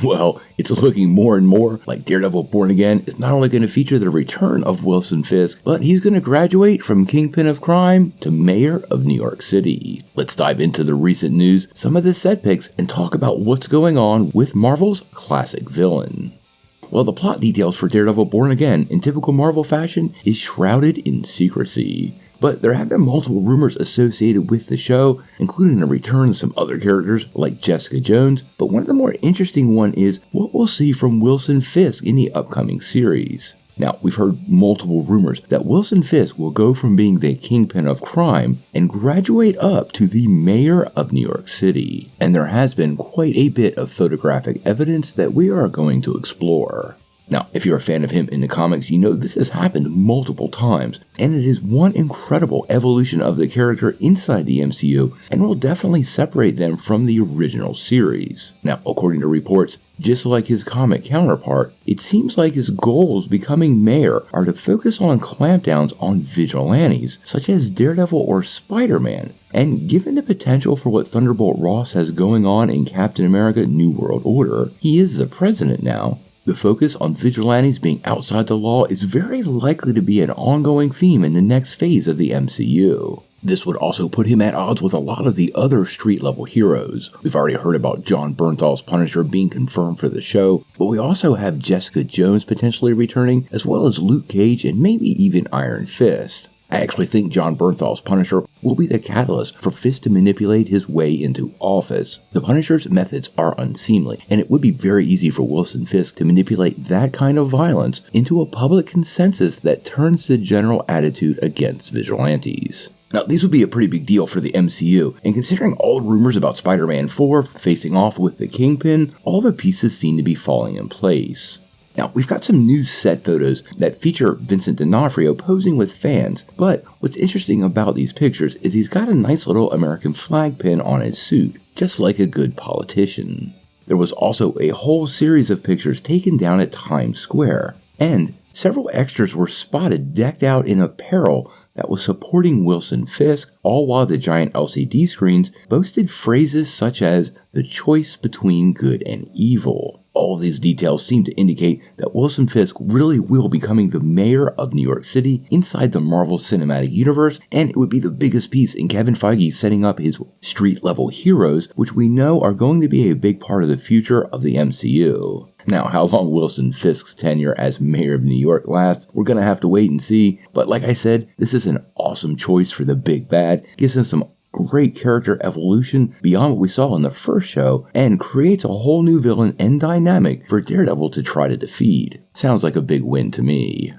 Well, it's looking more and more like Daredevil Born Again is not only going to feature the return of Wilson Fisk, but he's going to graduate from Kingpin of Crime to Mayor of New York City. Let's dive into the recent news, some of the set picks, and talk about what's going on with Marvel's classic villain. Well, the plot details for Daredevil Born Again, in typical Marvel fashion, is shrouded in secrecy. But there have been multiple rumors associated with the show, including the return of some other characters like Jessica Jones, but one of the more interesting one is what we'll see from Wilson Fisk in the upcoming series. Now, we've heard multiple rumors that Wilson Fisk will go from being the Kingpin of Crime and graduate up to the Mayor of New York City. And there has been quite a bit of photographic evidence that we are going to explore. Now, if you're a fan of him in the comics, you know this has happened multiple times, and it is one incredible evolution of the character inside the MCU, and will definitely separate them from the original series. Now, according to reports, just like his comic counterpart, it seems like his goals becoming mayor are to focus on clampdowns on vigilantes, such as Daredevil or Spider-Man. And given the potential for what Thunderbolt Ross has going on in Captain America New World Order, he is the president now. The focus on vigilantes being outside the law is very likely to be an ongoing theme in the next phase of the MCU. This would also put him at odds with a lot of the other street-level heroes. We've already heard about Jon Bernthal's Punisher being confirmed for the show, but we also have Jessica Jones potentially returning, as well as Luke Cage and maybe even Iron Fist. I actually think Jon Bernthal's Punisher will be the catalyst for Fisk to manipulate his way into office. The Punisher's methods are unseemly, and it would be very easy for Wilson Fisk to manipulate that kind of violence into a public consensus that turns the general attitude against vigilantes. Now, these would be a pretty big deal for the MCU, and considering all the rumors about Spider-Man 4 facing off with the Kingpin, all the pieces seem to be falling in place. Now, we've got some new set photos that feature Vincent D'Onofrio posing with fans, but what's interesting about these pictures is he's got a nice little American flag pin on his suit, just like a good politician. There was also a whole series of pictures taken down at Times Square, and several extras were spotted decked out in apparel that was supporting Wilson Fisk, all while the giant LCD screens boasted phrases such as the choice between good and evil. All of these details seem to indicate that Wilson Fisk really will be becoming the mayor of New York City inside the Marvel Cinematic Universe, and it would be the biggest piece in Kevin Feige setting up his street-level heroes, which we know are going to be a big part of the future of the MCU. Now, how long Wilson Fisk's tenure as mayor of New York lasts, we're going to have to wait and see, but like I said, this is an awesome choice for the big bad, gives him some great character evolution beyond what we saw in the first show, and creates a whole new villain and dynamic for Daredevil to try to defeat. Sounds like a big win to me.